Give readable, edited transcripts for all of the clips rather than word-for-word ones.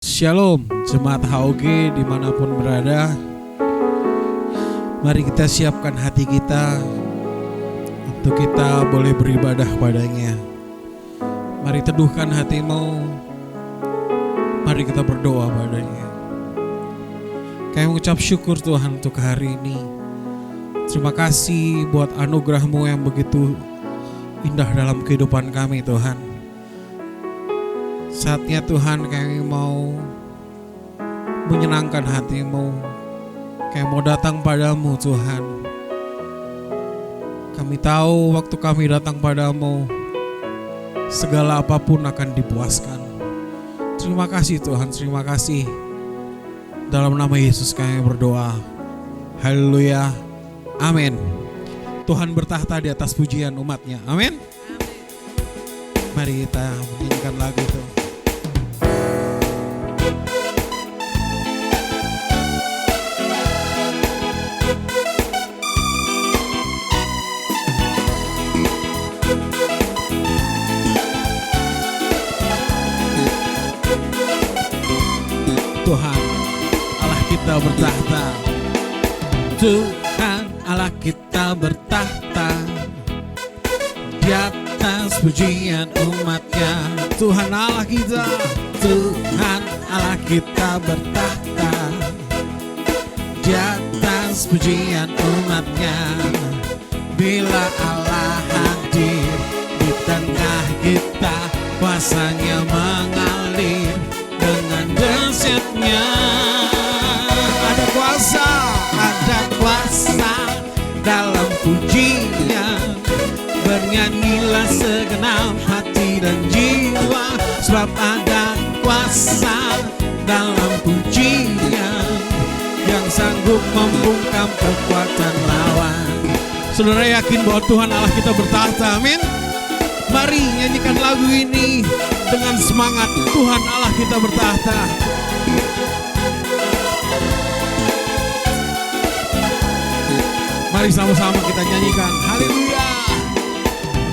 Shalom, jemaat HOG dimanapun berada. Mari kita siapkan hati kita untuk kita boleh beribadah padanya. Mari teduhkan hatimu. Mari kita berdoa padanya. Kami mengucap syukur Tuhan untuk hari ini. Terima kasih buat anugerah-Mu yang begitu indah dalam kehidupan kami Tuhan. Saatnya Tuhan kami mau menyenangkan hati-Mu. Kami mau datang padamu Tuhan. Kami tahu waktu kami datang padamu, segala apapun akan dipuaskan. Terima kasih Tuhan, terima kasih. Dalam nama Yesus kami berdoa. Haleluya, amin. Tuhan bertahta di atas pujian umatnya, amin. Mari kita menyanyikan lagu itu. Tuhan Allah kita bertahta, Tuhan Allah kita bertahta di atas pujian umatnya. Tuhan Allah kita, Tuhan Allah kita bertahta di atas pujian umatnya. Bila Allah hadir di tengah kita, kuasanya mengalir dengan dahsyatnya. Ada kuasa dalam pujian. Bernyanyilah segenap hati dan jiwa, sebab ada kuasa dalam pujian yang sanggup membungkam kekuatan lawan. Saudara yakin bahwa Tuhan Allah kita bertahta, amin? Mari nyanyikan lagu ini dengan semangat. Tuhan Allah kita bertahta. Mari sama-sama kita nyanyikan. Haleluya.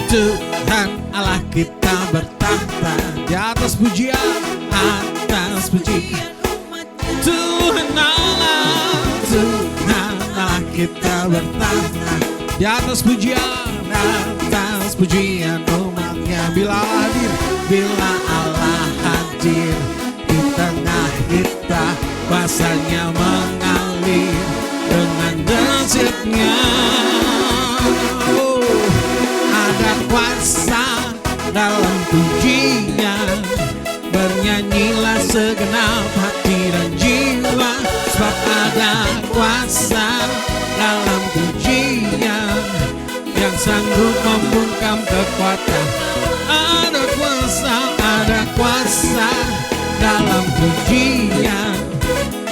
Tuhan Allah kita bertahta di atas pujian, atas pujian. Tuhan Allah kita bertahta di atas pujian, atas pujian umatnya. Bila Allah hadir di tengah kita, kuasanya mengalir dengan dahsyatnya. Ada kuasa dalam pujian. Bernyanyilah segenap hati dan jiwa, sebab ada kuasa dalam pujian yang sanggup membungkam kekuatan. Ada kuasa dalam pujian.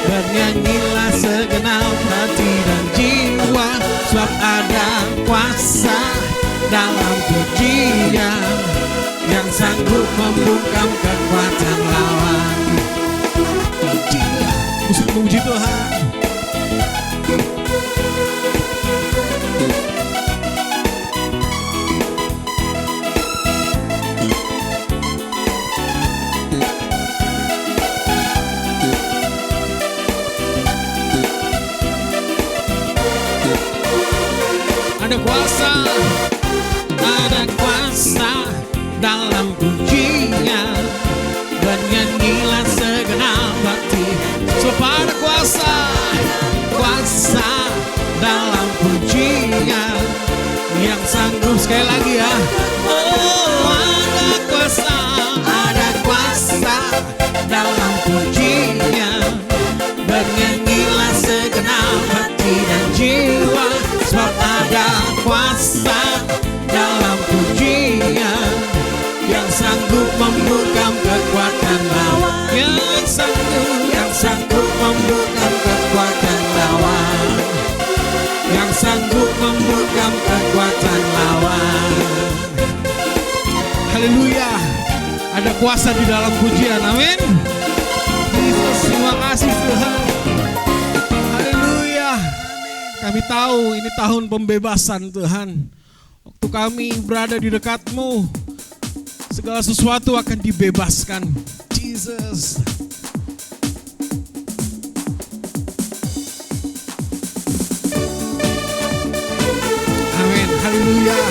Bernyanyilah segenap hati dan jiwa, sebab ada kuasa dalam pujian yang sanggup membungkam kekuatan lawan. Musik memuji Tuhan. Ada kuasa dalam pujian. Bernyanyilah segenap hati, sebab ada kuasa dalam pujian yang sanggup. Sekali lagi ya. Oh, ada kuasa dalam pujian. Bernyanyilah segenap hati dan jiwa, sebab ada kuasa dalam pujian yang sanggup membungkam kekuatan lawan. Yang sanggup membungkam kekuatan lawan. Yang sanggup membungkam kekuatan lawan. Haleluya. Ada kuasa di dalam pujian, amin. Yesus, terima kasih Tuhan. Haleluya. Kami tahu ini tahun pembebasan Tuhan. Waktu kami berada di dekat-Mu, segala sesuatu akan dibebaskan. Jesus. Haleluya.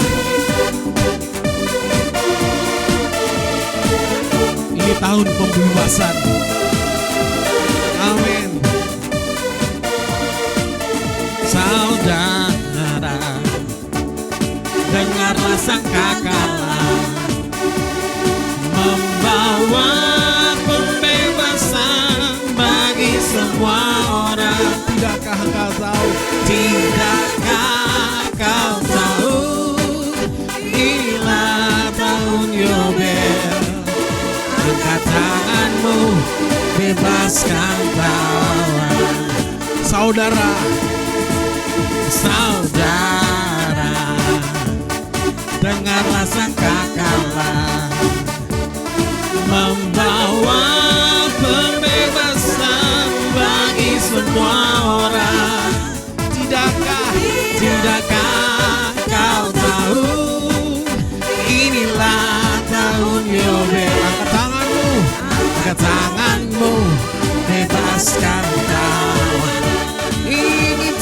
Ini tahun pembebasan. Amin. Saudara, dengarlah sangkakala membawa pembebasan bagi semua orang. Tidakkah engkau tahu? Tidakkah kau tahu? Inilah tahun Yobel. Angkat tanganmu, bebaskan tawanan. Saudara, saudara, dengarlah sangkakala membawa pembebasan bagi semua orang. Tidakkah kau tahu? Inilah tahun Yobel. Angkat tanganmu, bebaskan tawanan. Ini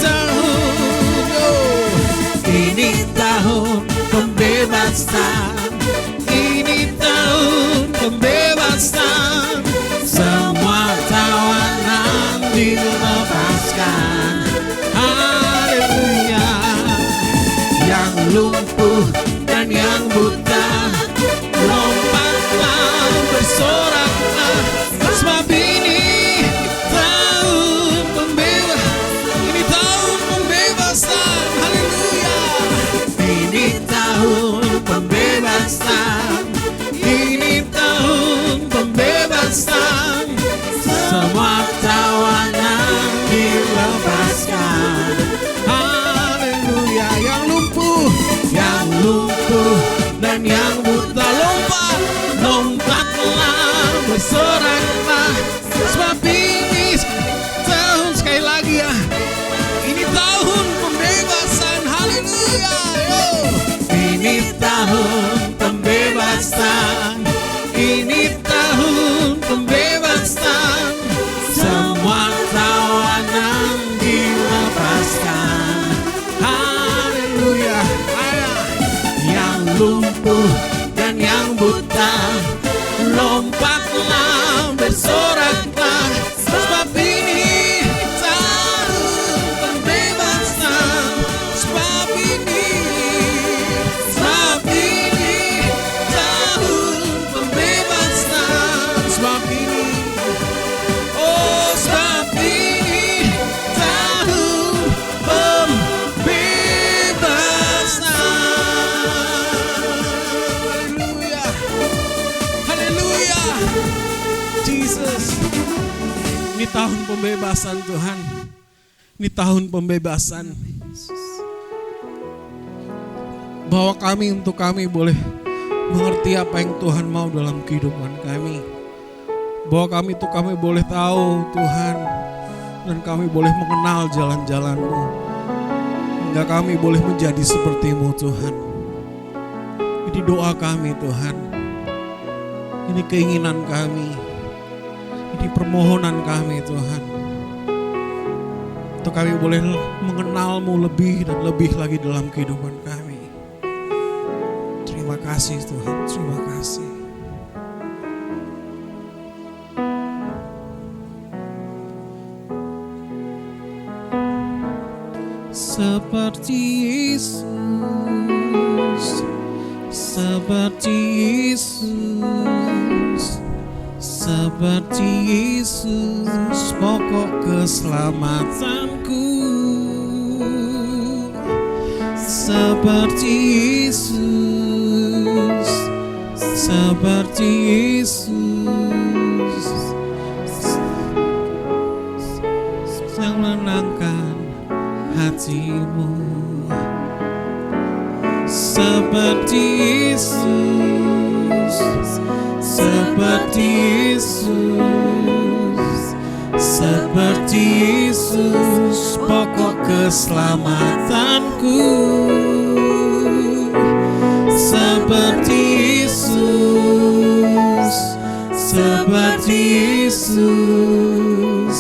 tahun pembebasan. Ini tahun pembebasan. Semua tawanan dilepaskan. Haleluya. Yang lumpuh dan yang buta, lompatlah, bersoraklah, sebab ini tahun pembebasan. Ini tahun pembebasan. Haleluya. Ini tahun pembebasan. Ini tahun pembebasan. Semua tawanan dilepaskan. Haleluya. Yang lumpuh dan yang buta, lompatlah, bersoraklah, sebab ini tahun, sekali lagi ya, ini tahun pembebasan. Haleluya. Ini tahun pembebasan. Ini tahun pembebasan. Semua tawanan dilepaskan. Haleluya. Yang lumpuh dan yang buta, lompatlah, bersoraklah, sebab ini tahun pembebasan. Sebab ini tahun pembebasan. Sebab ini tahun pembebasan. Haleluya. Jesus. Ini tahun pembebasan Tuhan. Ini tahun pembebasan. Bahwa untuk kami boleh mengerti apa yang Tuhan mau dalam kehidupan kami. Bahwa kami boleh tahu Tuhan, dan kami boleh mengenal jalan-jalan-Mu, hingga kami boleh menjadi seperti-Mu Tuhan. Ini doa kami Tuhan. Ini keinginan kami. Ini permohonan kami Tuhan. Untuk kami boleh mengenal-Mu lebih dan lebih lagi dalam kehidupan kami. Terima kasih Tuhan, terima kasih. Seperti Yesus, seperti Yesus, seperti Yesus, pokok keselamatanku. Seperti Yesus, seperti Yesus, yang menenangkan hatimu. Seperti Yesus, seperti Yesus, seperti Yesus, pokok keselamatanku. Seperti Yesus, seperti Yesus,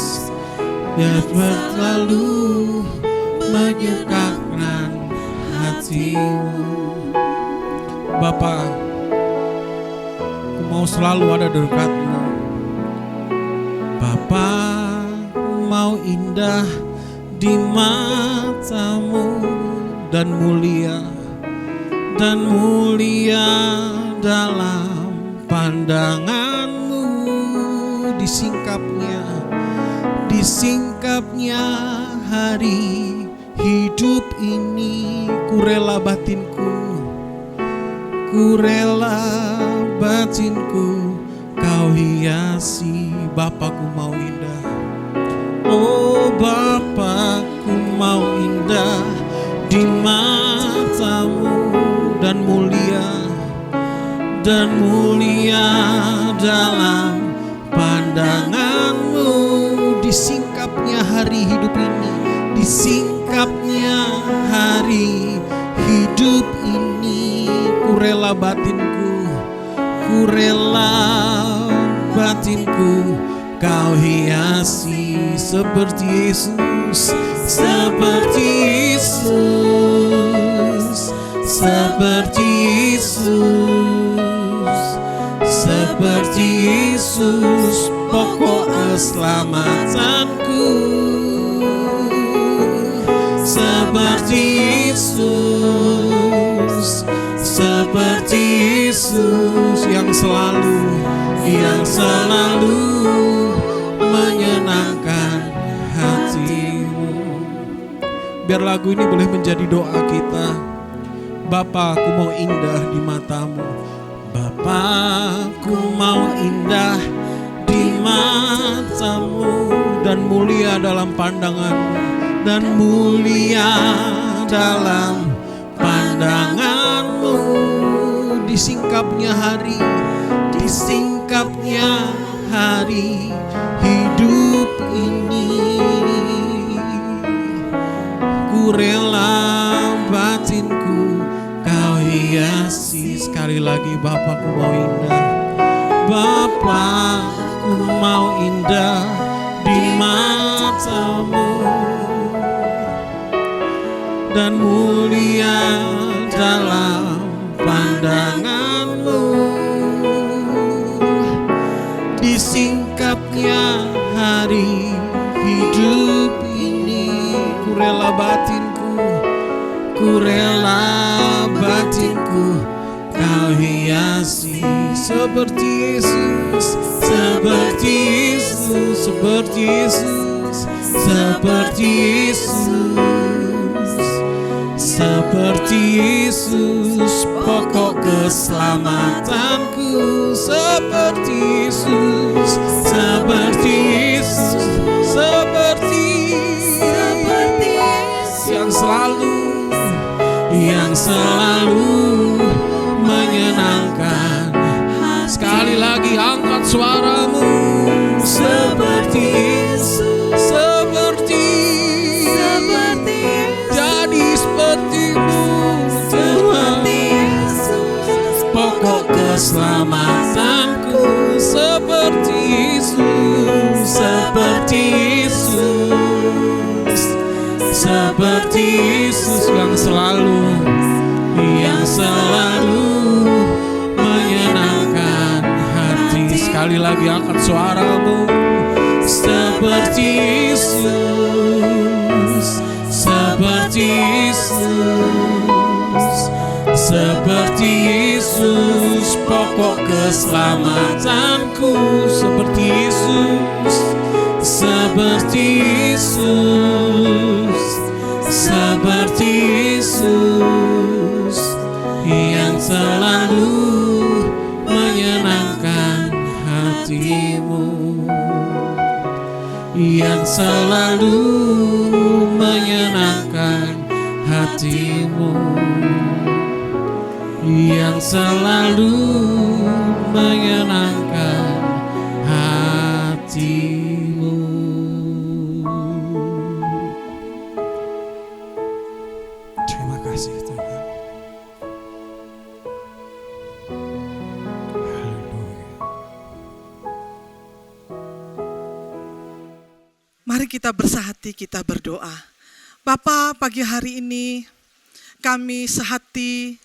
biar berlalu menyukakan hati. hatimu. Bapa, aku mau selalu ada di dekatmu. Bapa, aku mau indah di matamu dan mulia dalam pandanganmu. Disingkapnya hari hidup ini, ku rela batinku kau hiasi. Bapakku mau indah, oh Bapakku mau indah di matamu dan mulia dalam pandanganmu. Disingkapnya hari hidup ini, disingkapnya hari hidup ini, ku rela batinku kau hiasi seperti Yesus, pokok keselamatanku. Seperti Yesus yang selalu menyenangkan hatimu. Biar lagu ini boleh menjadi doa kita. Bapa, aku mau indah di matamu. Bapa, aku mau indah di matamu dan mulia dalam pandanganmu, dan mulia dalam pandanganmu. Disingkapnya hari hidup ini, ku rela batinku kau hiasi. Sekali lagi, Bapakku mau indah, Bapakku mau indah di matamu dan mulia dalam pandanganmu. Disingkapnya hari hidup ini, ku rela batinku kau hiasi. Seperti Yesus, pokok keselamatanku. Seperti Yesus, yang selalu menyenangkan. Sekali lagi angkat suaramu. Seperti jadi sepertimu Tuhan, pokok keselamatanku. Seperti Yesus yang selalu menyenangkan hati. Sekali lagi angkat suaramu. Seperti Yesus, pokok keselamatanku. Seperti Yesus yang selalu menyenangkan hatimu, yang selalu menyenangkan hatimu, yang selalu menyenangkan hatimu. Terima kasih Tuhan. Haleluya. Mari kita bersahati, kita berdoa. Bapa, pagi hari ini kami sehati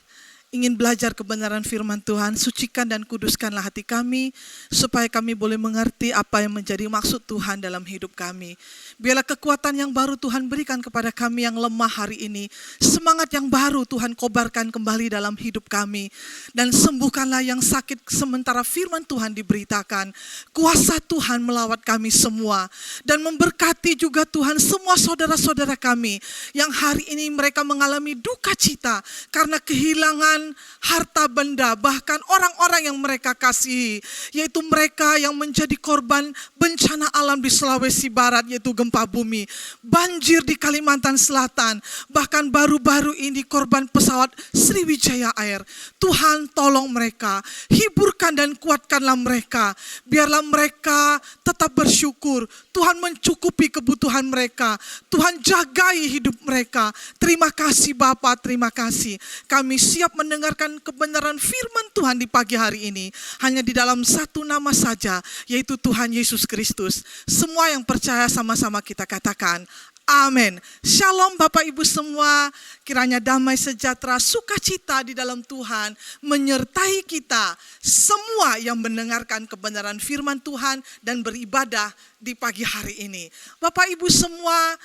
ingin belajar kebenaran firman Tuhan. Sucikan dan kuduskanlah hati kami, supaya kami boleh mengerti apa yang menjadi maksud Tuhan dalam hidup kami. Biarlah kekuatan yang baru Tuhan berikan kepada kami yang lemah hari ini. Semangat yang baru Tuhan kobarkan kembali dalam hidup kami. Dan sembuhkanlah yang sakit sementara firman Tuhan diberitakan. Kuasa Tuhan melawat kami semua. Dan memberkati juga Tuhan semua saudara-saudara kami yang hari ini mereka mengalami duka cita karena kehilangan harta benda, bahkan orang-orang yang mereka kasihi, yaitu mereka yang menjadi korban bencana alam di Sulawesi Barat, yaitu gempa bumi, banjir di Kalimantan Selatan, bahkan baru-baru ini korban pesawat Sriwijaya Air. Tuhan tolong mereka, hiburkan dan kuatkanlah mereka, biarlah mereka tetap bersyukur. Tuhan mencukupi kebutuhan mereka, Tuhan jagai hidup mereka. Terima kasih Bapa, terima kasih. Kami siap mendengarkan kebenaran firman Tuhan di pagi hari ini, hanya di dalam satu nama saja, yaitu Tuhan Yesus Kristus. Semua yang percaya sama-sama kita katakan, amin. Shalom Bapak Ibu semua, kiranya damai sejahtera, sukacita di dalam Tuhan menyertai kita semua yang mendengarkan kebenaran firman Tuhan dan beribadah di pagi hari ini. Bapak Ibu semua,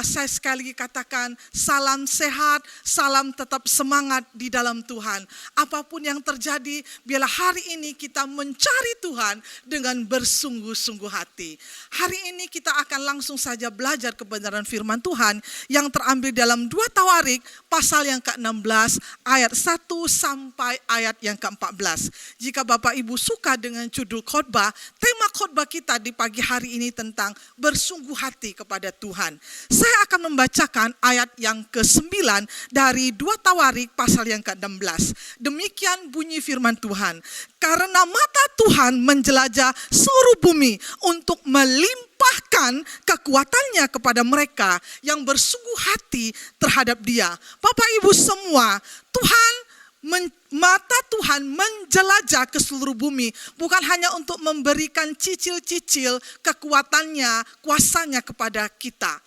saya sekali lagi katakan salam sehat, salam tetap semangat di dalam Tuhan. Apapun yang terjadi, biarlah hari ini kita mencari Tuhan dengan bersungguh-sungguh hati. Hari ini kita akan langsung saja belajar kebenaran firman Tuhan yang terambil dalam 2 Tawarik pasal yang ke-16 ayat 1 sampai ayat yang ke-14. Jika Bapak Ibu suka dengan judul khotbah, tema khotbah kita di pagi hari ini tentang bersungguh hati kepada Tuhan. Saya akan membacakan ayat yang ke-9 dari 2 Tawarik pasal yang ke-16. Demikian bunyi firman Tuhan. Karena mata Tuhan menjelajah seluruh bumi untuk melimpahkan kekuatannya kepada mereka yang bersungguh hati terhadap Dia. Bapak Ibu semua, mata Tuhan menjelajah ke seluruh bumi, bukan hanya untuk memberikan cicil-cicil kekuatannya, kuasanya kepada kita.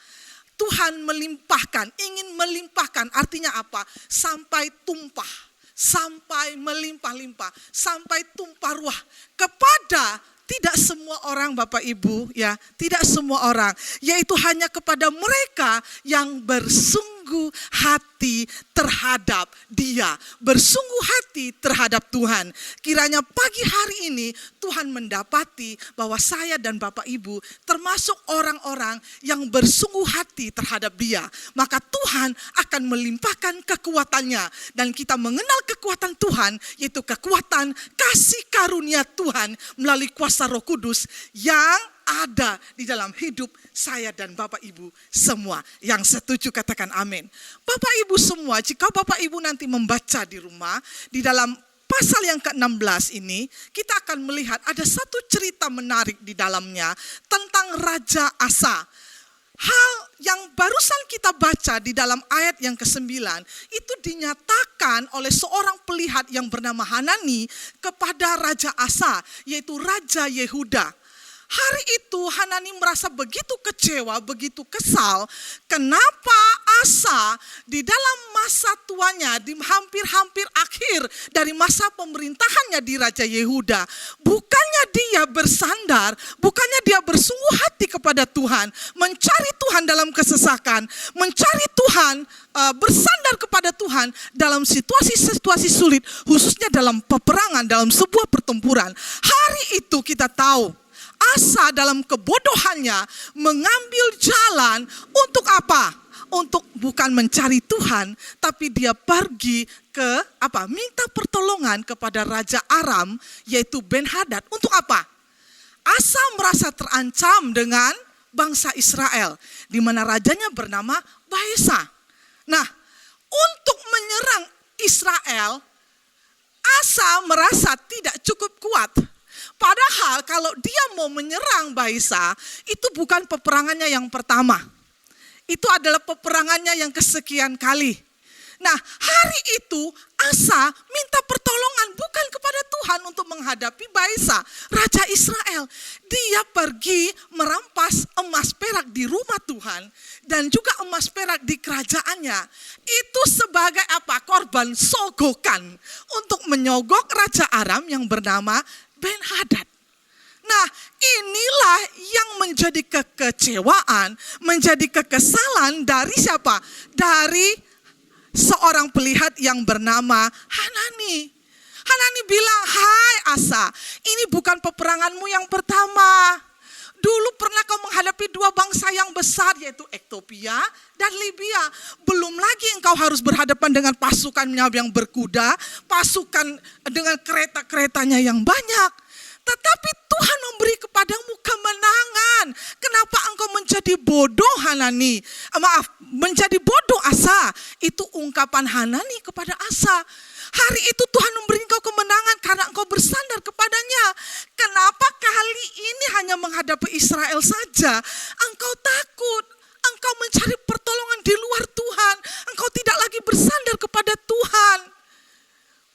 Tuhan melimpahkan, ingin melimpahkan, artinya apa? Sampai tumpah, sampai melimpah-limpah, sampai tumpah ruah kepada tidak semua orang Bapak Ibu, ya, tidak semua orang, yaitu hanya kepada mereka yang bersungguh hati terhadap Dia, bersungguh hati terhadap Tuhan. Kiranya pagi hari ini Tuhan mendapati bahwa saya dan Bapak Ibu termasuk orang-orang yang bersungguh hati terhadap Dia. Maka Tuhan akan melimpahkan kekuatannya, dan kita mengenal kekuatan Tuhan, yaitu kekuatan kasih karunia Tuhan melalui kuasa Roh Kudus yang ada di dalam hidup saya dan Bapak Ibu semua. Yang setuju katakan amin. Bapak Ibu semua, jika Bapak Ibu nanti membaca di rumah, di dalam pasal yang ke-16 ini, kita akan melihat ada satu cerita menarik di dalamnya tentang Raja Asa. Hal yang barusan kita baca di dalam ayat yang ke-9 itu dinyatakan oleh seorang pelihat yang bernama Hanani kepada Raja Asa, yaitu Raja Yehuda. Hari itu Hanani merasa begitu kecewa, begitu kesal. Kenapa Asa di dalam masa tuanya, di hampir-hampir akhir dari masa pemerintahannya di Raja Yehuda, bukannya dia bersandar, bukannya dia bersungguh hati kepada Tuhan, mencari Tuhan dalam kesesakan, mencari Tuhan, bersandar kepada Tuhan dalam situasi-situasi sulit, khususnya dalam peperangan, dalam sebuah pertempuran. Hari itu kita tahu Asa dalam kebodohannya mengambil jalan untuk apa? Untuk bukan mencari Tuhan, tapi dia pergi ke apa? Minta pertolongan kepada Raja Aram, yaitu Ben-Hadad. Untuk apa? Asa merasa terancam dengan bangsa Israel, di mana rajanya bernama Baesa. Nah, untuk menyerang Israel, Asa merasa tidak cukup kuat. Padahal kalau dia mau menyerang Baesa, itu bukan peperangannya yang pertama. Itu adalah peperangannya yang kesekian kali. Nah, hari itu Asa minta pertolongan bukan kepada Tuhan untuk menghadapi Baesa, Raja Israel. Dia pergi merampas emas perak di rumah Tuhan dan juga emas perak di kerajaannya itu sebagai apa? Korban sogokan untuk menyogok Raja Aram yang bernama Ben-Hadad. Nah, inilah yang menjadi kekecewaan, menjadi kekesalan dari siapa? Dari seorang pelihat yang bernama Hanani. Hanani bilang, "Hai Asa, ini bukan peperanganmu yang pertama. Dulu pernah kau menghadapi dua bangsa yang besar, yaitu Ethiopia dan Libya. Belum lagi engkau harus berhadapan dengan pasukannya yang berkuda, pasukan dengan kereta-keretanya yang banyak. Tetapi Tuhan memberi kepadamu kemenangan. Kenapa engkau menjadi bodoh Hanani? Menjadi bodoh Asa." Itu ungkapan Hanani kepada Asa. Hari itu Tuhan memberi engkau kemenangan karena engkau bersandar kepadanya. Kenapa kali ini hanya menghadapi Israel saja? Engkau takut, engkau mencari pertolongan di luar Tuhan. Engkau tidak lagi bersandar kepada Tuhan.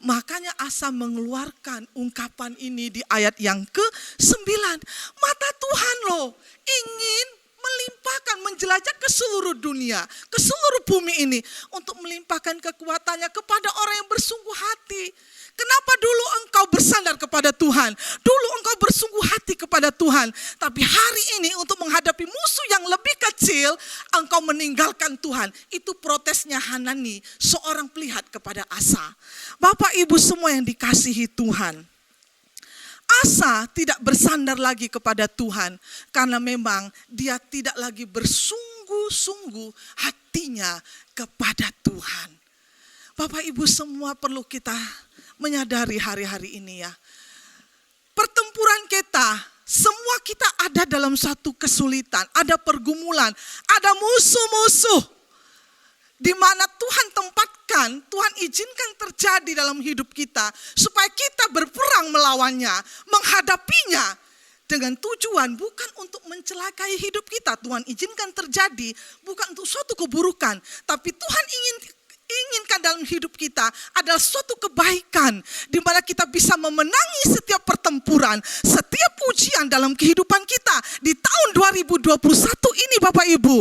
Makanya Asa mengeluarkan ungkapan ini di ayat yang ke-9. Mata Tuhan loh ingin melimpahkan, menjelajah ke seluruh dunia, ke seluruh bumi ini untuk melimpahkan kekuatannya kepada orang yang bersungguh hati. Kenapa dulu engkau bersandar kepada Tuhan? Dulu engkau bersungguh hati kepada Tuhan. Tapi hari ini untuk menghadapi musuh yang lebih kecil, engkau meninggalkan Tuhan. Itu protesnya Hanani, seorang pelihat kepada Asa. Bapak Ibu semua yang dikasihi Tuhan, Asa tidak bersandar lagi kepada Tuhan karena memang dia tidak lagi bersungguh-sungguh hatinya kepada Tuhan. Bapak Ibu semua perlu kita menyadari hari-hari ini ya. Pertempuran kita, semua kita ada dalam satu kesulitan, ada pergumulan, ada musuh-musuh. Di mana Tuhan tempatkan, Tuhan izinkan terjadi dalam hidup kita supaya kita berperang melawannya, menghadapinya dengan tujuan bukan untuk mencelakai hidup kita. Tuhan izinkan terjadi bukan untuk suatu keburukan, tapi Tuhan inginkan dalam hidup kita adalah suatu kebaikan di mana kita bisa memenangi setiap pertempuran, setiap ujian dalam kehidupan kita di tahun 2021 ini Bapak Ibu.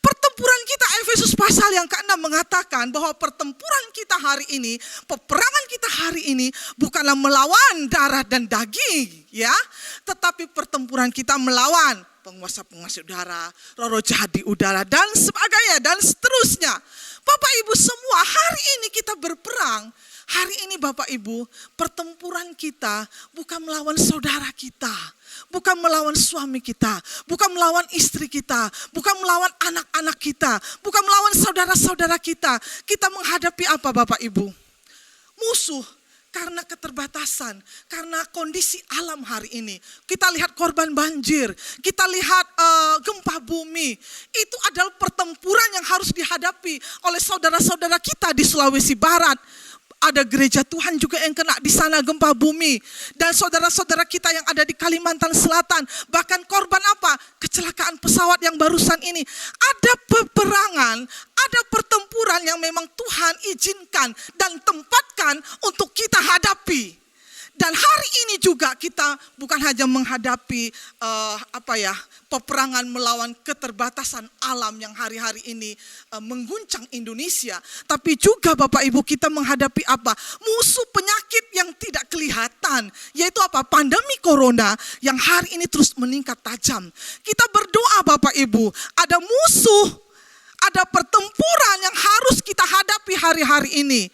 Pertempuran kita, Efesus pasal yang ke-6 mengatakan bahwa pertempuran kita hari ini, peperangan kita hari ini bukanlah melawan darah dan daging ya, tetapi pertempuran kita melawan penguasa-penguasa udara, roh-roh jahat di udara dan sebagainya dan seterusnya. Bapak Ibu semua, hari ini kita berperang. Hari ini Bapak Ibu, pertempuran kita bukan melawan saudara kita, bukan melawan suami kita, bukan melawan istri kita, bukan melawan anak-anak kita, bukan melawan saudara-saudara kita. Kita menghadapi apa Bapak Ibu? Musuh karena keterbatasan, karena kondisi alam hari ini. Kita lihat korban banjir, kita lihat gempa bumi. Itu adalah pertempuran yang harus dihadapi oleh saudara-saudara kita di Sulawesi Barat. Ada gereja Tuhan juga yang kena di sana gempa bumi. Dan saudara-saudara kita yang ada di Kalimantan Selatan. Bahkan korban apa? Kecelakaan pesawat yang barusan ini. Ada peperangan, ada pertempuran yang memang Tuhan izinkan dan tempatkan untuk kita hadapi. Dan hari ini juga kita bukan hanya menghadapi peperangan melawan keterbatasan alam yang hari-hari ini mengguncang Indonesia. Tapi juga Bapak Ibu kita menghadapi apa? Musuh penyakit yang tidak kelihatan. Yaitu apa? Pandemi corona yang hari ini terus meningkat tajam. Kita berdoa Bapak Ibu, ada musuh, ada pertempuran yang harus kita hadapi hari-hari ini.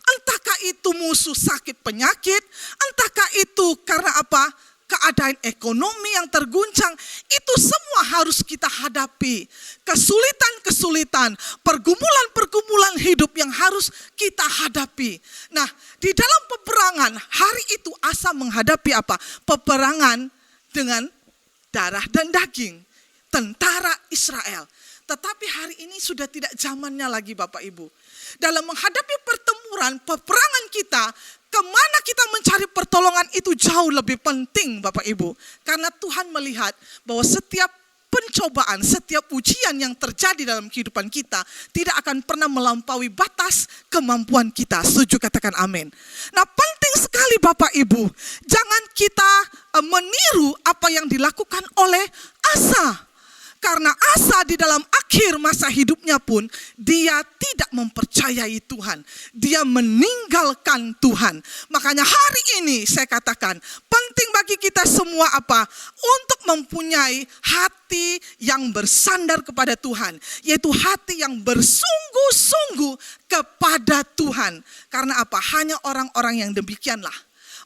Entahkah itu musuh sakit penyakit, entahkah itu karena apa? Keadaan ekonomi yang terguncang, itu semua harus kita hadapi. Kesulitan-kesulitan, pergumulan-pergumulan hidup yang harus kita hadapi. Nah, di dalam peperangan, hari itu Asa menghadapi apa? Peperangan dengan darah dan daging, tentara Israel. Tetapi hari ini sudah tidak zamannya lagi Bapak Ibu. Dalam menghadapi pertempuran, peperangan kita, kemana kita mencari pertolongan itu jauh lebih penting Bapak Ibu. Karena Tuhan melihat bahwa setiap pencobaan, setiap ujian yang terjadi dalam kehidupan kita tidak akan pernah melampaui batas kemampuan kita. Setuju katakan amin. Nah penting sekali Bapak Ibu, jangan kita meniru apa yang dilakukan oleh Asa. Karena Asa di dalam akhir masa hidupnya pun dia tidak mempercayai Tuhan. Dia meninggalkan Tuhan. Makanya hari ini saya katakan penting bagi kita semua apa? Untuk mempunyai hati yang bersandar kepada Tuhan. Yaitu hati yang bersungguh-sungguh kepada Tuhan. Karena apa? Hanya orang-orang yang demikianlah,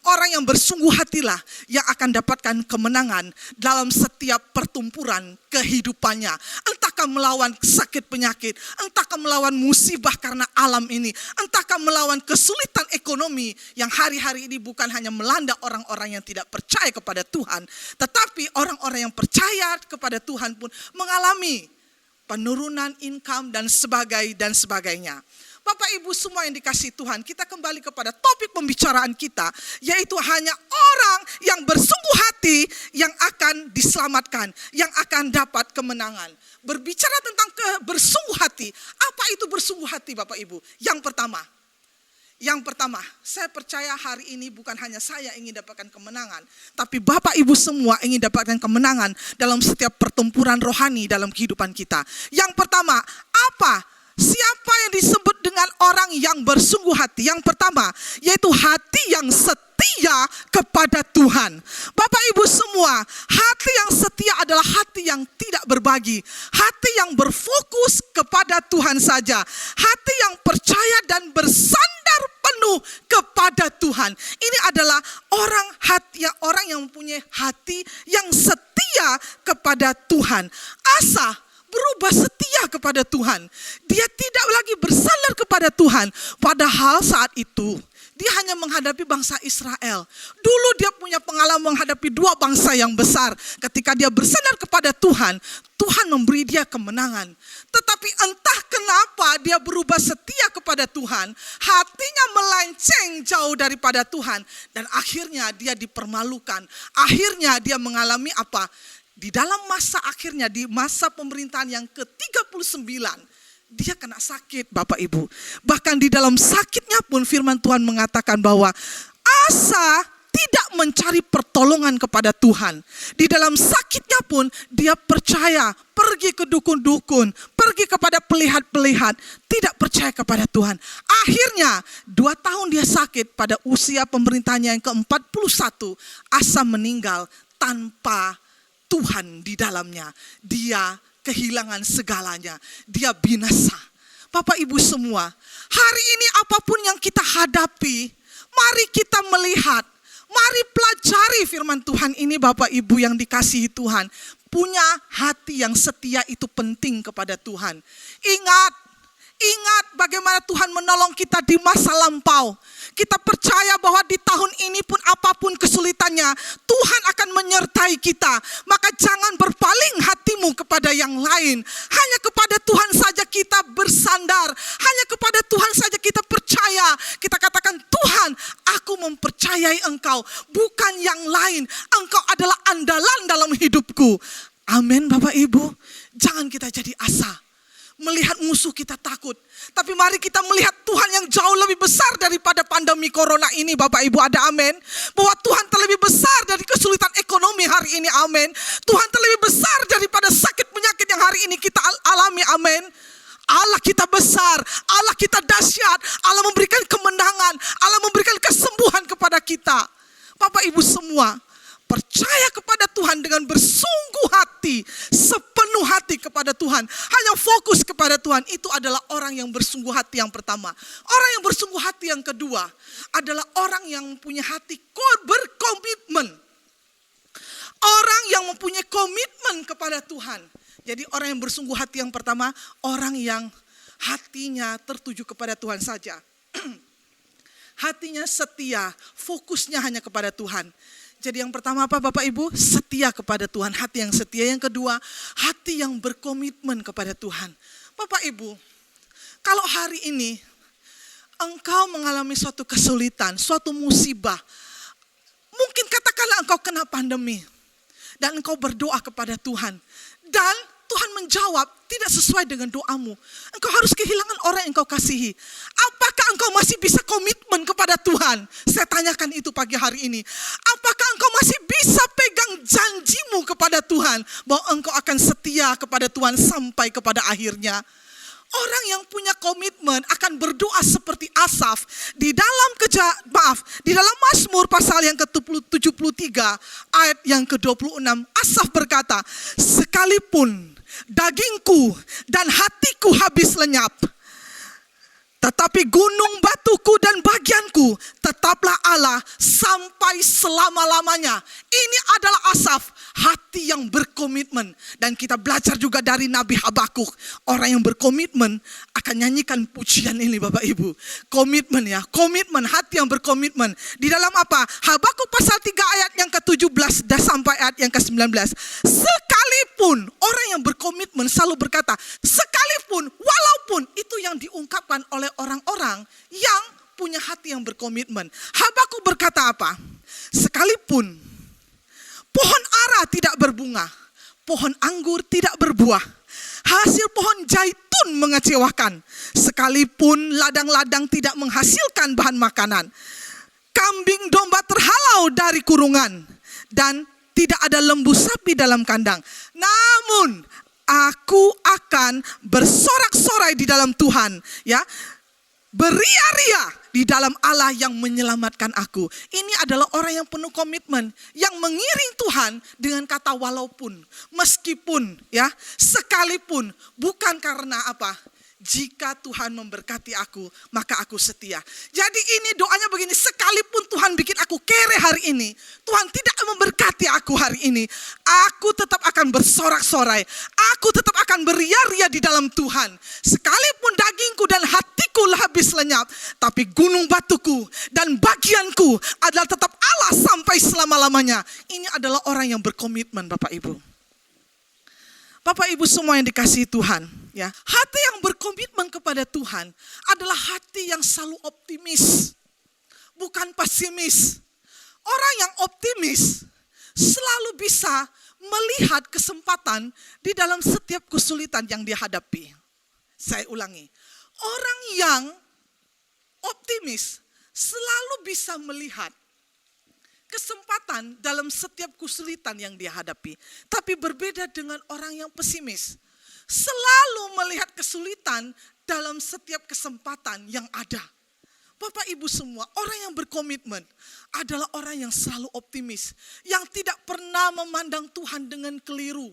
orang yang bersungguh hatilah yang akan dapatkan kemenangan dalam setiap pertempuran kehidupannya. Entahkah melawan sakit penyakit, entahkah melawan musibah karena alam ini, entahkah melawan kesulitan ekonomi yang hari-hari ini bukan hanya melanda orang-orang yang tidak percaya kepada Tuhan, tetapi orang-orang yang percaya kepada Tuhan pun mengalami penurunan income dan sebagainya. Bapak Ibu semua yang dikasihi Tuhan, kita kembali kepada topik pembicaraan kita, yaitu hanya orang yang bersungguh hati yang akan diselamatkan, yang akan dapat kemenangan. Berbicara tentang bersungguh hati, apa itu bersungguh hati Bapak Ibu? Yang pertama, saya percaya hari ini bukan hanya saya ingin dapatkan kemenangan, tapi Bapak Ibu semua ingin dapatkan kemenangan dalam setiap pertempuran rohani dalam kehidupan kita. Yang pertama, apa? Siapa yang disebut dengan orang yang bersungguh hati? Yang pertama, yaitu hati yang setia kepada Tuhan. Bapak Ibu semua, hati yang setia adalah hati yang tidak berbagi. Hati yang berfokus kepada Tuhan saja. Hati yang percaya dan bersandar penuh kepada Tuhan. Ini adalah orang yang mempunyai hati yang setia kepada Tuhan. Asa berubah setia kepada Tuhan. Dia tidak lagi bersandar kepada Tuhan. Padahal saat itu dia hanya menghadapi bangsa Israel. Dulu dia punya pengalaman menghadapi dua bangsa yang besar. Ketika dia bersandar kepada Tuhan, Tuhan memberi dia kemenangan. Tetapi entah kenapa dia berubah setia kepada Tuhan. Hatinya melenceng jauh daripada Tuhan. Dan akhirnya dia dipermalukan. Akhirnya dia mengalami apa? Di dalam masa akhirnya, di masa pemerintahan yang ke-39, dia kena sakit Bapak Ibu. Bahkan di dalam sakitnya pun firman Tuhan mengatakan bahwa Asa tidak mencari pertolongan kepada Tuhan. Di dalam sakitnya pun dia percaya, pergi ke dukun-dukun, pergi kepada pelihat-pelihat, tidak percaya kepada Tuhan. Akhirnya 2 tahun dia sakit, pada usia pemerintahannya yang ke-41, Asa meninggal tanpa Tuhan di dalamnya. Dia kehilangan segalanya. Dia binasa. Bapak Ibu semua, hari ini apapun yang kita hadapi, mari kita melihat, mari pelajari firman Tuhan ini Bapak Ibu yang dikasihi Tuhan. Punya hati yang setia itu penting kepada Tuhan. Ingat bagaimana Tuhan menolong kita di masa lampau. Kita percaya bahwa di tahun ini pun apapun kesulitannya, Tuhan akan menyertai kita. Maka jangan berpaling hatimu kepada yang lain. Hanya kepada Tuhan saja kita bersandar. Hanya kepada Tuhan saja kita percaya. Kita katakan, Tuhan, aku mempercayai Engkau, bukan yang lain. Engkau adalah andalan dalam hidupku. Amin Bapak Ibu. Jangan kita jadi asa. Melihat musuh kita takut. Tapi mari kita melihat Tuhan yang jauh lebih besar daripada pandemi corona ini Bapak Ibu, ada amin. Bahwa Tuhan terlebih besar dari kesulitan ekonomi hari ini, amin. Tuhan terlebih besar daripada sakit penyakit yang hari ini kita alami, amin. Allah kita besar, Allah kita dahsyat, Allah memberikan kemenangan, Allah memberikan kesembuhan kepada kita. Bapak Ibu semua, percaya kepada Tuhan dengan bersungguh hati, sepenuh hati kepada Tuhan. Hanya fokus kepada Tuhan. Itu adalah orang yang bersungguh hati yang pertama. Orang yang bersungguh hati yang kedua adalah orang yang punya hati berkomitmen. Orang yang mempunyai komitmen kepada Tuhan. Jadi orang yang bersungguh hati yang pertama, orang yang hatinya tertuju kepada Tuhan saja. Hatinya setia, fokusnya hanya kepada Tuhan. Jadi yang pertama apa Bapak Ibu? Setia kepada Tuhan, hati yang setia. Yang kedua, hati yang berkomitmen kepada Tuhan. Bapak Ibu, kalau hari ini engkau mengalami suatu kesulitan, suatu musibah, mungkin katakanlah engkau kena pandemi, dan engkau berdoa kepada Tuhan, dan Tuhan menjawab tidak sesuai dengan doamu, engkau harus kehilangan orang yang engkau kasihi. Apakah engkau masih bisa komitmen kepada Tuhan? Saya tanyakan itu pagi hari ini. Apakah engkau masih bisa pegang janjimu kepada Tuhan, bahwa engkau akan setia kepada Tuhan sampai kepada akhirnya? Orang yang punya komitmen akan berdoa seperti Asaf di dalam di dalam Mazmur pasal yang ke-73 ayat yang ke-26. Asaf berkata, sekalipun dagingku dan hatiku habis lenyap, tetapi gunung batuku dan bagianku tetaplah Allah sampai selama-lamanya. Ini adalah Asaf, hati yang berkomitmen. Dan kita belajar juga dari Nabi Habakuk. Orang yang berkomitmen akan nyanyikan pujian ini Bapak Ibu. Komitmen ya, komitmen, hati yang berkomitmen. Di dalam apa? Habakuk pasal 3 ayat yang ke-17 dan sampai ayat yang ke-19. Sekalipun orang yang berkomitmen selalu berkata, sekalipun, walaupun, itu yang diungkapkan oleh orang-orang yang punya hati yang berkomitmen. Habakuk berkata apa? Sekalipun pohon ara tidak berbunga, pohon anggur tidak berbuah, hasil pohon zaitun mengecewakan, sekalipun ladang-ladang tidak menghasilkan bahan makanan, kambing domba terhalau dari kurungan, dan tidak ada lembu sapi dalam kandang, namun aku akan bersorak-sorai di dalam Tuhan, ya, beria-ria di dalam Allah yang menyelamatkan aku. Ini adalah orang yang penuh komitmen, yang mengiring Tuhan dengan kata walaupun, meskipun, ya, sekalipun, bukan karena apa? Jika Tuhan memberkati aku, maka aku setia. Jadi ini doanya begini, sekalipun Tuhan bikin aku kere hari ini, Tuhan tidak memberkati aku hari ini, aku tetap akan bersorak-sorai, aku tetap akan beria-ria di dalam Tuhan. Sekalipun dagingku dan hatiku habis lenyap, tapi gunung batuku dan bagianku adalah tetap Allah sampai selama-lamanya. Ini adalah orang yang berkomitmen Bapak Ibu. Bapak Ibu semua yang dikasihi Tuhan, ya, hati yang berkomitmen kepada Tuhan adalah hati yang selalu optimis, bukan pesimis. Orang yang optimis selalu bisa melihat kesempatan di dalam setiap kesulitan yang dihadapi. Saya ulangi, orang yang optimis selalu bisa melihat kesempatan dalam setiap kesulitan yang dia hadapi. Tapi berbeda dengan orang yang pesimis, selalu melihat kesulitan dalam setiap kesempatan yang ada. Bapak Ibu semua, orang yang berkomitmen adalah orang yang selalu optimis, yang tidak pernah memandang Tuhan dengan keliru.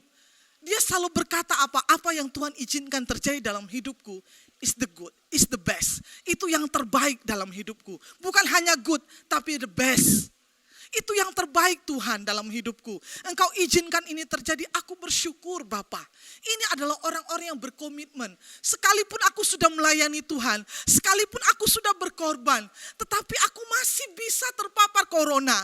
Dia selalu berkata apa yang Tuhan izinkan terjadi dalam hidupku is the good, is the best. Itu yang terbaik dalam hidupku. Bukan hanya good, tapi the best. Itu yang terbaik Tuhan dalam hidupku. Engkau izinkan ini terjadi, aku bersyukur Bapa. Ini adalah orang-orang yang berkomitmen. Sekalipun aku sudah melayani Tuhan, sekalipun aku sudah berkorban, tetapi aku masih bisa terpapar corona.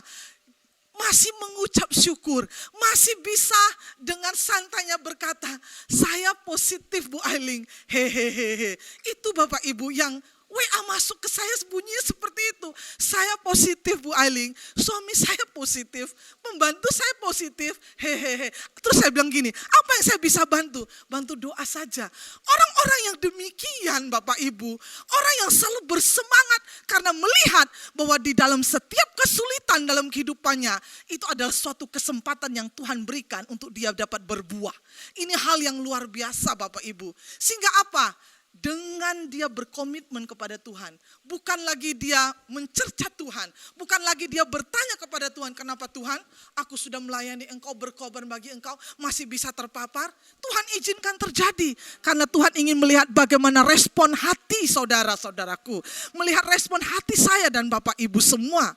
Masih mengucap syukur, masih bisa dengan santainya berkata, saya positif Bu Ailing. Hehehe. Itu Bapak Ibu yang WA masuk ke saya bunyinya seperti itu. Saya positif Bu Ailing, suami saya positif, pembantu saya positif, hehehe. Terus saya bilang gini, apa yang saya bisa bantu? Bantu doa saja. Orang-orang yang demikian Bapak Ibu, orang yang selalu bersemangat karena melihat bahwa di dalam setiap kesulitan dalam kehidupannya, itu adalah suatu kesempatan yang Tuhan berikan untuk dia dapat berbuah. Ini hal yang luar biasa Bapak Ibu. Sehingga apa? Dengan dia berkomitmen kepada Tuhan, bukan lagi dia mencerca Tuhan, bukan lagi dia bertanya kepada Tuhan, kenapa Tuhan aku sudah melayani engkau, berkorban bagi engkau, masih bisa terpapar. Tuhan izinkan terjadi, karena Tuhan ingin melihat bagaimana respon hati saudara-saudaraku, melihat respon hati saya dan Bapak Ibu semua.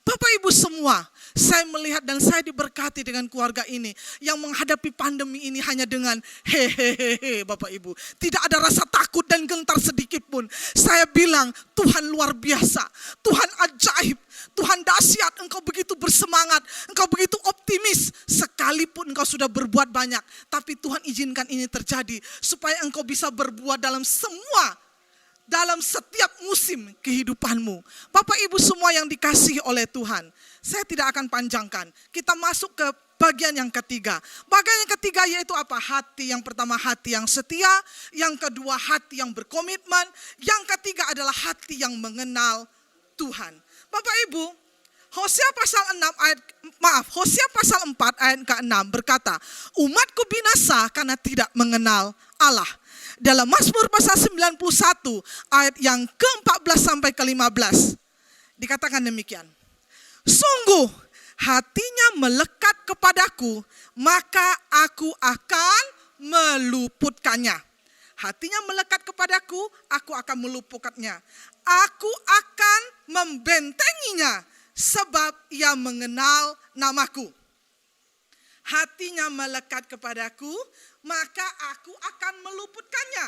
Bapak Ibu semua, saya melihat dan saya diberkati dengan keluarga ini yang menghadapi pandemi ini hanya dengan hehehe Bapak Ibu. Tidak ada rasa takut dan gentar sedikit pun. Saya bilang Tuhan luar biasa, Tuhan ajaib, Tuhan dahsyat, engkau begitu bersemangat, engkau begitu optimis. Sekalipun engkau sudah berbuat banyak, tapi Tuhan izinkan ini terjadi supaya engkau bisa berbuat dalam setiap musim kehidupanmu. Bapak Ibu semua yang dikasihi oleh Tuhan, saya tidak akan panjangkan. Kita masuk ke bagian yang ketiga. Bagian yang ketiga yaitu apa? Hati. Yang pertama hati yang setia, yang kedua hati yang berkomitmen, yang ketiga adalah hati yang mengenal Tuhan. Bapak Ibu, Hosea pasal 4 ayat ke-6 berkata, umatku binasa karena tidak mengenal Allah. Dalam Mazmur pasal 91 ayat yang ke-14 sampai ke-15 dikatakan demikian. Sungguh hatinya melekat kepadaku, maka aku akan meluputkannya. Hatinya melekat kepadaku, aku akan meluputkannya. Aku akan membentenginya sebab ia mengenal namaku. Hatinya melekat kepadaku, maka aku akan meluputkannya.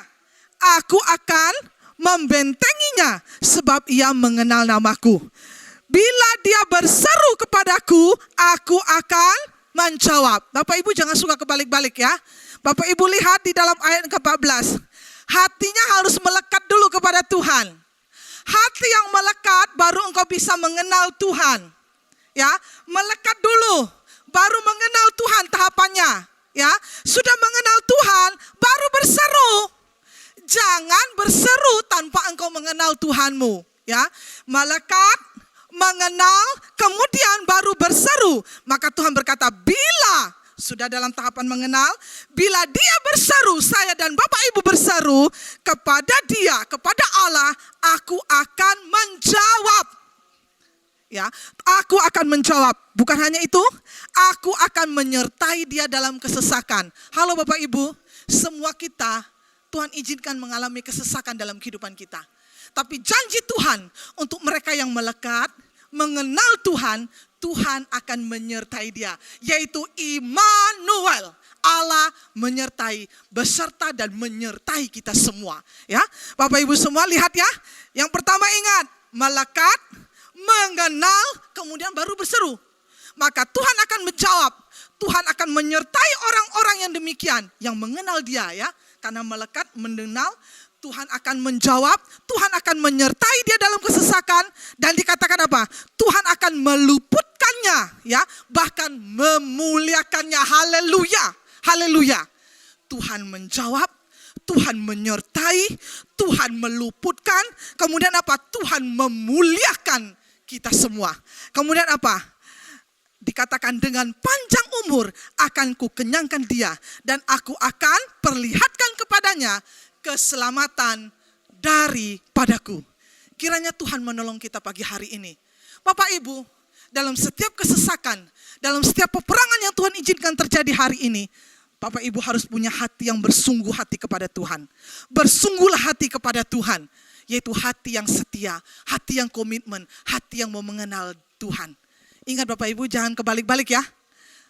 Aku akan membentenginya sebab ia mengenal namaku. Bila dia berseru kepadaku, aku akan menjawab. Bapak Ibu jangan suka kebalik-balik ya. Bapak Ibu lihat di dalam ayat ke-14. Hatinya harus melekat dulu kepada Tuhan. Hati yang melekat baru engkau bisa mengenal Tuhan. Ya, melekat dulu baru mengenal Tuhan tahapannya. Ya, sudah mengenal Tuhan baru berseru. Jangan berseru tanpa engkau mengenal Tuhanmu. Ya, melekat, mengenal, kemudian baru berseru. Maka Tuhan berkata, bila sudah dalam tahapan mengenal, bila dia berseru, saya dan Bapak Ibu berseru kepada dia, kepada Allah, aku akan menjawab. Ya, aku akan menjawab. Bukan hanya itu, aku akan menyertai dia dalam kesesakan. Halo Bapak Ibu, semua kita Tuhan izinkan mengalami kesesakan dalam kehidupan kita. Tapi janji Tuhan untuk mereka yang melekat, mengenal Tuhan, Tuhan akan menyertai dia. Yaitu Immanuel. Allah menyertai, beserta dan menyertai kita semua. Ya, Bapak Ibu semua lihat ya. Yang pertama ingat, melekat, mengenal, kemudian baru berseru. Maka Tuhan akan menjawab. Tuhan akan menyertai orang-orang yang demikian, yang mengenal dia ya. Karena melekat, mengenal, Tuhan akan menjawab, Tuhan akan menyertai dia dalam kesesakan, dan dikatakan apa? Tuhan akan meluputkannya, ya, bahkan memuliakannya. Haleluya, haleluya. Tuhan menjawab, Tuhan menyertai, Tuhan meluputkan, kemudian apa? Tuhan memuliakan kita semua. Kemudian apa? Dikatakan dengan panjang umur akan kukenyangkan dia, dan aku akan perlihatkan kepadanya keselamatan daripadaku. Kiranya Tuhan menolong kita pagi hari ini. Bapak Ibu, dalam setiap kesesakan, dalam setiap peperangan yang Tuhan izinkan terjadi hari ini, Bapak Ibu harus punya hati yang bersungguh hati kepada Tuhan. Bersungguhlah hati kepada Tuhan, yaitu hati yang setia, hati yang komitmen, hati yang mau mengenal Tuhan. Ingat Bapak Ibu, jangan kebalik-balik ya.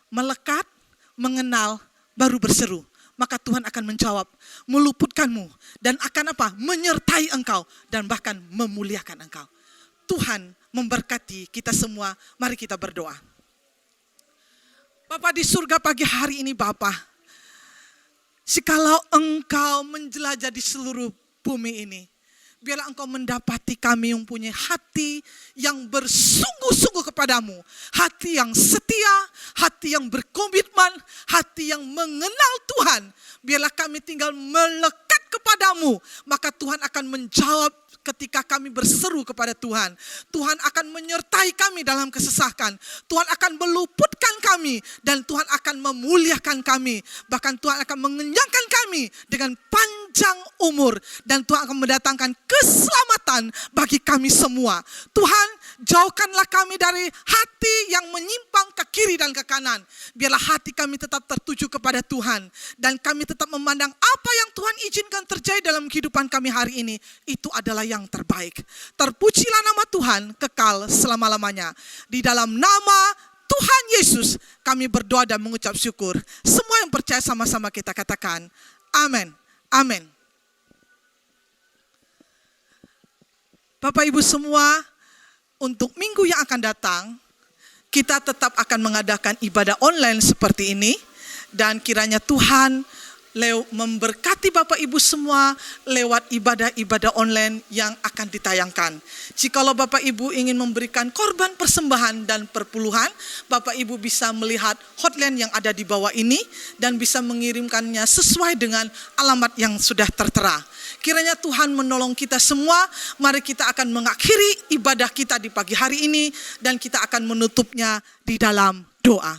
Melekat, mengenal, baru berseru. Maka Tuhan akan menjawab, meluputkanmu, dan akan apa? Menyertai engkau, dan bahkan memuliakan engkau. Tuhan memberkati kita semua. Mari kita berdoa. Bapa di surga, pagi hari ini Bapa, jikalau engkau menjelajah di seluruh bumi ini, biarlah engkau mendapati kami yang punya hati yang bersungguh-sungguh kepadamu. Hati yang setia, hati yang berkomitmen, hati yang mengenal Tuhan. Biarlah kami tinggal melekat kepadamu, maka Tuhan akan menjawab ketika kami berseru kepada Tuhan. Tuhan akan menyertai kami dalam kesesakan. Tuhan akan meluputkan kami, dan Tuhan akan memuliakan kami. Bahkan Tuhan akan mengenyangkan kami dengan panjang umur, dan Tuhan akan mendatangkan keselamatan bagi kami semua. Tuhan, jauhkanlah kami dari hati yang menyimpang ke kiri dan ke kanan. Biarlah hati kami tetap tertuju kepada Tuhan, dan kami tetap memandang apa yang Tuhan izinkan terjadi dalam kehidupan kami hari ini, itu adalah yang terbaik. Terpujilah nama Tuhan kekal selama-lamanya. Di dalam nama Tuhan Yesus kami berdoa dan mengucap syukur. Semua yang percaya sama-sama kita katakan amin. Amin. Bapak Ibu semua, untuk minggu yang akan datang, kita tetap akan mengadakan ibadah online seperti ini. Dan kiranya Tuhan memberkati Bapak Ibu semua lewat ibadah-ibadah online yang akan ditayangkan. Jikalau Bapak Ibu ingin memberikan korban persembahan dan perpuluhan, Bapak Ibu bisa melihat hotline yang ada di bawah ini dan bisa mengirimkannya sesuai dengan alamat yang sudah tertera. Kiranya Tuhan menolong kita semua. Mari kita akan mengakhiri ibadah kita di pagi hari ini dan kita akan menutupnya di dalam doa.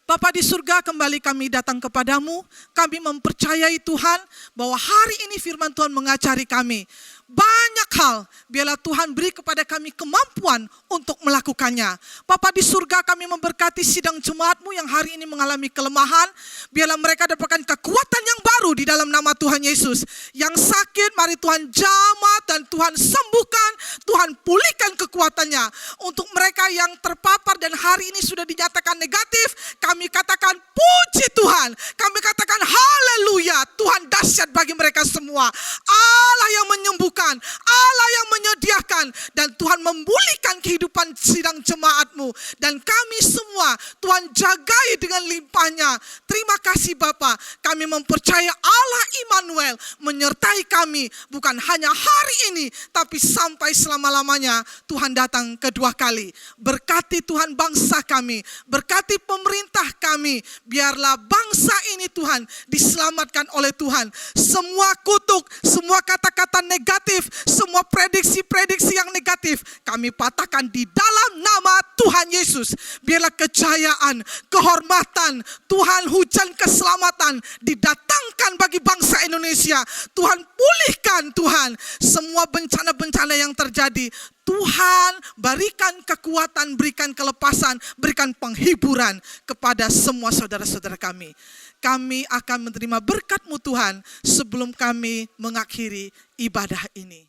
Bapa di surga, kembali kami datang kepadamu. Kami mempercayai Tuhan bahwa hari ini firman Tuhan mengajari kami banyak hal. Biarlah Tuhan beri kepada kami kemampuan untuk melakukannya. Bapa di surga, kami memberkati sidang jemaat-Mu yang hari ini mengalami kelemahan. Biarlah mereka dapatkan kekuatan yang baru di dalam nama Tuhan Yesus. Yang sakit, mari Tuhan jamah dan Tuhan sembuhkan. Tuhan pulihkan kekuatannya. Untuk mereka yang terpapar dan hari ini sudah dinyatakan negatif, kami katakan puji Tuhan. Kami katakan haleluya. Tuhan dahsyat bagi mereka semua. Allah yang menyembuhkan, Allah yang menyediakan, dan Tuhan memulihkan kehidupan sidang jemaat-Mu. Dan kami semua Tuhan jagai dengan limpahnya. Terima kasih Bapa. Kami mempercaya Allah Immanuel menyertai kami bukan hanya hari ini, tapi sampai selama-lamanya. Tuhan datang kedua kali. Berkati Tuhan bangsa kami, berkati pemerintah kami. Biarlah bangsa ini Tuhan diselamatkan oleh Tuhan. Semua kutuk, semua kata-kata negatif, semua prediksi-prediksi yang negatif, kami patahkan di dalam nama Tuhan Yesus. Biarlah kejayaan, kehormatan, Tuhan hujan keselamatan didatangkan bagi bangsa Indonesia. Tuhan pulihkan Tuhan semua bencana-bencana yang terjadi. Tuhan berikan kekuatan, berikan kelepasan, berikan penghiburan kepada semua saudara-saudara kami. Kami akan menerima berkat-Mu Tuhan sebelum kami mengakhiri ibadah ini.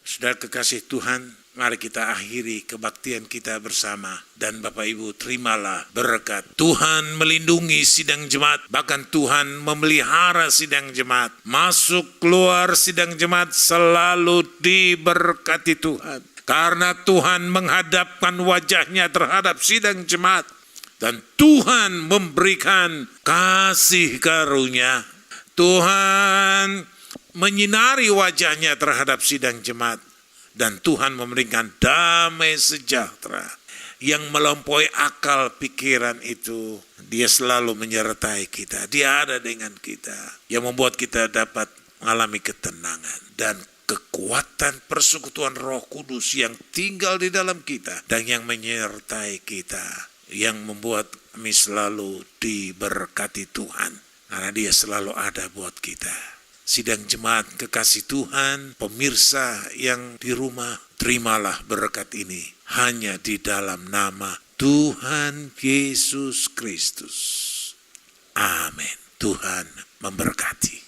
Saudara kekasih Tuhan, mari kita akhiri kebaktian kita bersama. Dan Bapak Ibu, terimalah berkat. Tuhan melindungi sidang jemaat, bahkan Tuhan memelihara sidang jemaat. Masuk keluar sidang jemaat selalu diberkati Tuhan. Karena Tuhan menghadapkan wajahnya terhadap sidang jemaat. Dan Tuhan memberikan kasih karunia. Tuhan menyinari wajahnya terhadap sidang jemaat. Dan Tuhan memberikan damai sejahtera yang melampaui akal pikiran itu. Dia selalu menyertai kita. Dia ada dengan kita. Yang membuat kita dapat mengalami ketenangan. Dan kekuatan persekutuan Roh Kudus yang tinggal di dalam kita. Dan yang menyertai kita. Yang membuat kami selalu diberkati Tuhan. Karena Dia selalu ada buat kita. Sidang jemaat kekasih Tuhan, pemirsa yang di rumah, terimalah berkat ini hanya di dalam nama Tuhan Yesus Kristus. Amin. Tuhan memberkati.